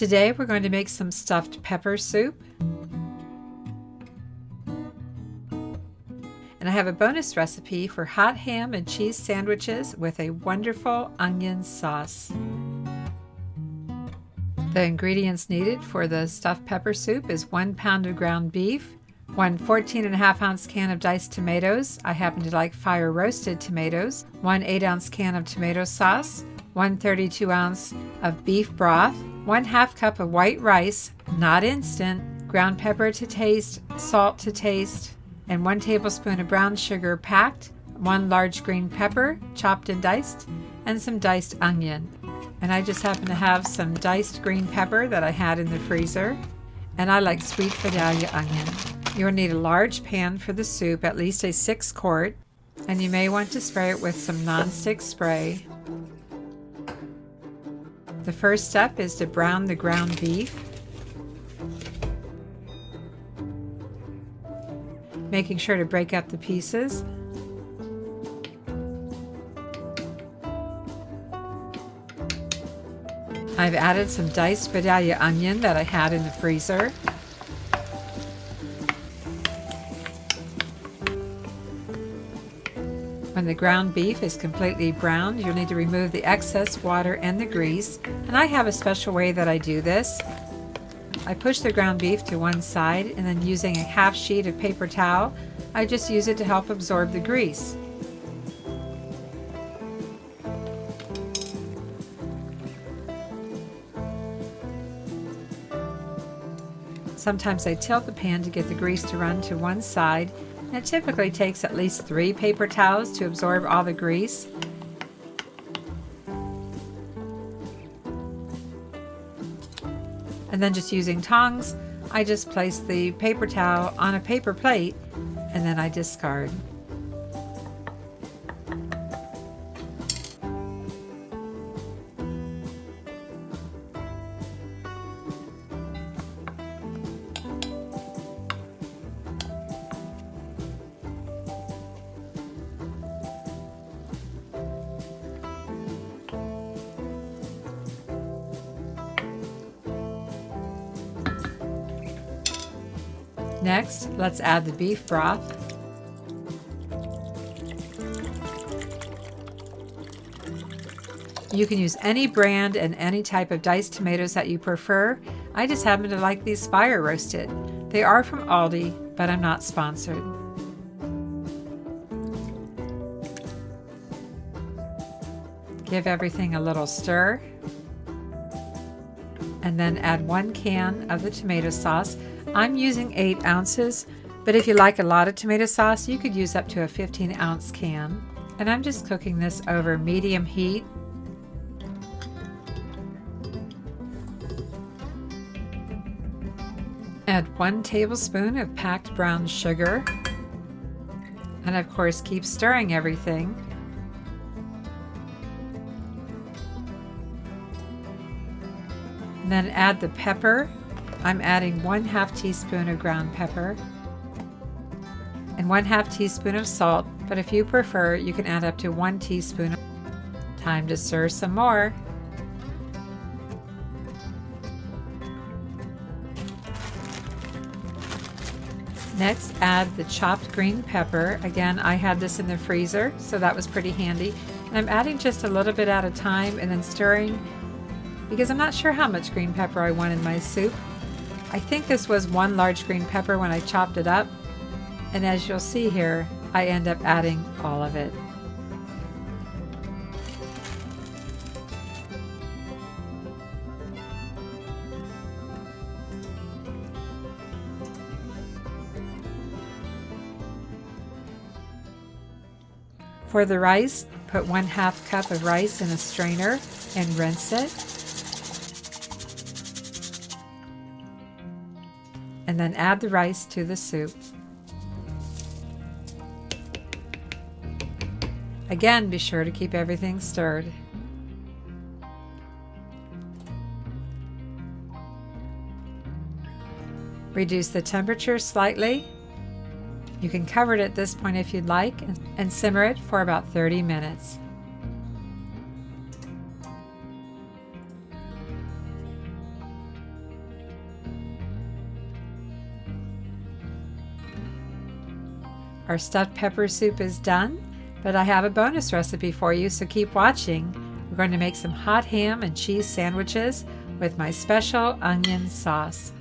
Today we're going to make some stuffed pepper soup. And I have a bonus recipe for hot ham and cheese sandwiches with a wonderful onion sauce. The ingredients needed for the stuffed pepper soup is 1 pound of ground beef, 1 14.5-ounce can of diced tomatoes. I happen to like fire roasted tomatoes, 1 8-ounce can of tomato sauce, 1 32-ounce of beef broth, 1/2 cup of white rice, not instant, ground pepper to taste, salt to taste, and 1 tablespoon of brown sugar packed, 1 large green pepper chopped and diced, and some diced onion. And I just happen to have some diced green pepper that I had in the freezer, and I like sweet Vidalia onion. You'll need a large pan for the soup, at least a 6-quart, and you may want to spray it with some nonstick spray. The first step is to brown the ground beef, making sure to break up the pieces. I've added some diced Vidalia onion that I had in the freezer. When the ground beef is completely browned, you'll need to remove the excess water and the grease. And I have a special way that I do this. I push the ground beef to one side, and then using a half sheet of paper towel, I just use it to help absorb the grease. Sometimes I tilt the pan to get the grease to run to one side. It typically takes at least 3 paper towels to absorb all the grease. And then just using tongs, I just place the paper towel on a paper plate and then I discard. Next, let's add the beef broth. You can use any brand and any type of diced tomatoes that you prefer. I just happen to like these fire roasted. They are from Aldi, but I'm not sponsored. Give everything a little stir. And then add 1 can of the tomato sauce. I'm using 8 ounces, but if you like a lot of tomato sauce, you could use up to a 15-ounce can. And I'm just cooking this over medium heat. Add 1 tablespoon of packed brown sugar. And of course, keep stirring everything. And then add the pepper. I'm adding 1/2 teaspoon of ground pepper and 1/2 teaspoon of salt, but if you prefer, you can add up to 1 teaspoon. Time to stir some more. Next, add the chopped green pepper. Again, I had this in the freezer, so that was pretty handy. And I'm adding just a little bit at a time and then stirring because I'm not sure how much green pepper I want in my soup. I think this was 1 large green pepper when I chopped it up, and as you'll see here, I end up adding all of it. For the rice, put 1/2 cup of rice in a strainer and rinse it. And then add the rice to the soup. Again, be sure to keep everything stirred. Reduce the temperature slightly. You can cover it at this point if you'd like and simmer it for about 30 minutes. Our stuffed pepper soup is done, but I have a bonus recipe for you, so keep watching. We're going to make some hot ham and cheese sandwiches with my special onion sauce.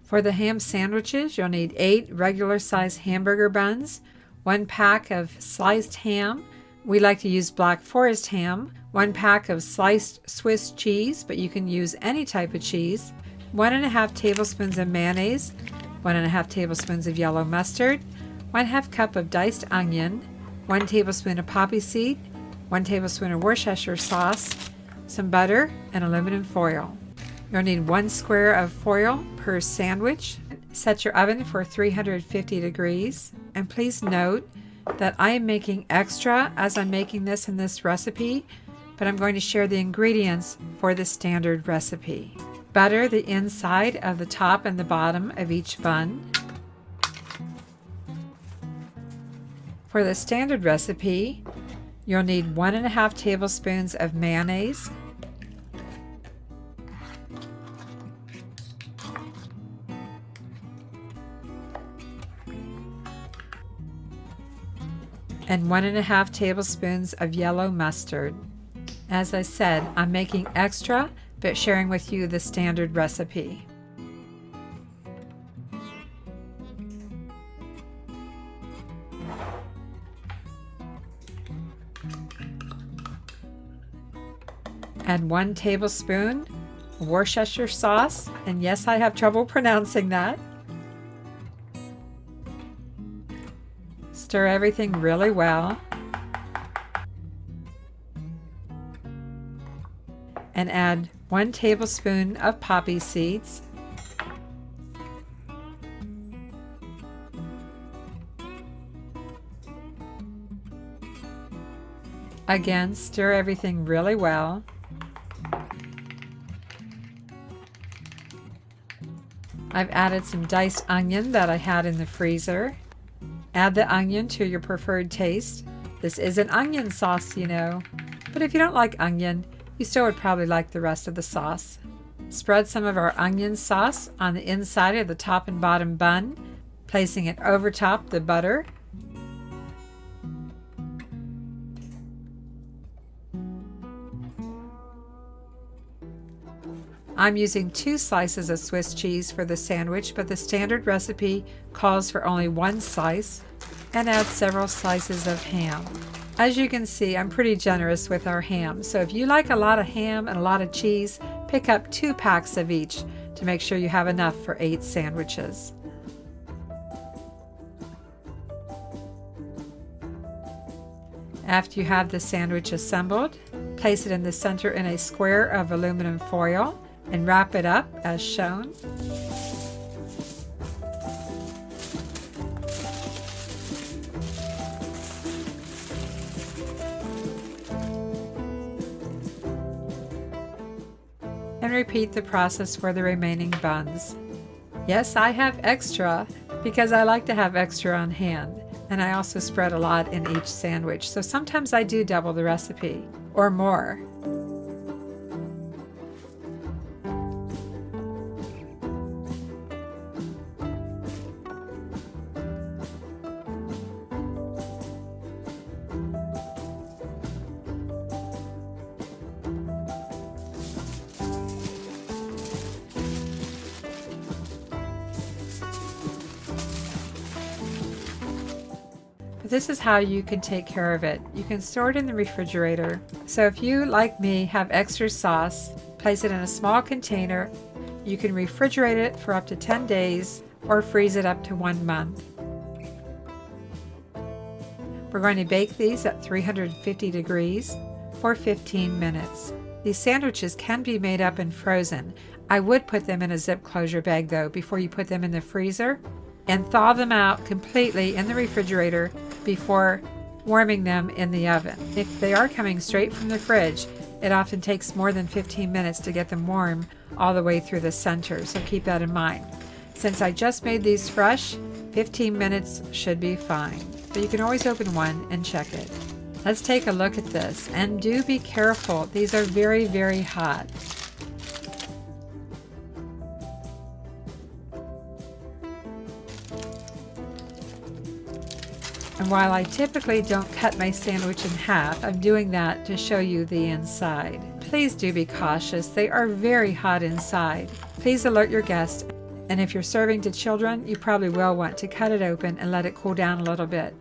For the ham sandwiches, you'll need 8 regular-sized hamburger buns, 1 pack of sliced ham. We like to use Black Forest ham, 1 pack of sliced Swiss cheese, but you can use any type of cheese, 1½ tablespoons of mayonnaise, 1½ tablespoons of yellow mustard, 1/2 cup of diced onion, 1 tablespoon of poppy seed, 1 tablespoon of Worcestershire sauce, some butter, and aluminum foil. You'll need 1 square of foil per sandwich. Set your oven for 350 degrees. And please note that I am making extra as I'm making this in this recipe, but I'm going to share the ingredients for the standard recipe. Butter the inside of the top and the bottom of each bun. For the standard recipe, you'll need 1½ tablespoons of mayonnaise, and 1½ tablespoons of yellow mustard. As I said, I'm making extra, but sharing with you the standard recipe. Add 1 tablespoon Worcestershire sauce, and yes, I have trouble pronouncing that. Stir everything really well. And add 1 tablespoon of poppy seeds. Again, stir everything really well. I've added some diced onion that I had in the freezer. Add the onion to your preferred taste. This is an onion sauce, you know, but if you don't like onion, you still would probably like the rest of the sauce. Spread some of our onion sauce on the inside of the top and bottom bun, placing it over top the butter. I'm using 2 slices of Swiss cheese for the sandwich, but the standard recipe calls for only 1 slice, and add several slices of ham. As you can see, I'm pretty generous with our ham, so if you like a lot of ham and a lot of cheese, pick up 2 packs of each to make sure you have enough for 8 sandwiches. After you have the sandwich assembled, place it in the center in a square of aluminum foil and wrap it up as shown. And repeat the process for the remaining buns. Yes, I have extra because I like to have extra on hand, and I also spread a lot in each sandwich, so sometimes I do double the recipe or more. This is how you can take care of it. You can store it in the refrigerator. So if you, like me, have extra sauce, place it in a small container. You can refrigerate it for up to 10 days or freeze it up to 1 month. We're going to bake these at 350 degrees for 15 minutes. These sandwiches can be made up and frozen. I would put them in a zip closure bag though before you put them in the freezer, and thaw them out completely in the refrigerator before warming them in the oven. If they are coming straight from the fridge, it often takes more than 15 minutes to get them warm all the way through the center, so keep that in mind. Since I just made these fresh, 15 minutes should be fine, but you can always open one and check it. Let's take a look at this, and do be careful. These are very, very hot. And while I typically don't cut my sandwich in half, I'm doing that to show you the inside. Please do be cautious. They are very hot inside. Please alert your guests. And if you're serving to children, you probably will want to cut it open and let it cool down a little bit.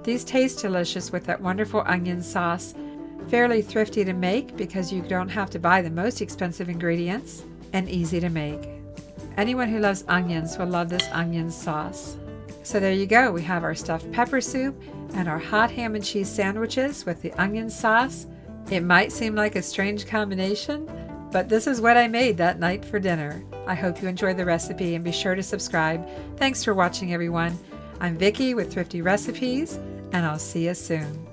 These taste delicious with that wonderful onion sauce. Fairly thrifty to make because you don't have to buy the most expensive ingredients, and easy to make. Anyone who loves onions will love this onion sauce. So there you go. We have our stuffed pepper soup and our hot ham and cheese sandwiches with the onion sauce. It might seem like a strange combination, but this is what I made that night for dinner. I hope you enjoy the recipe and be sure to subscribe. Thanks for watching, everyone. I'm Vicki with Thrifty Recipes, and I'll see you soon.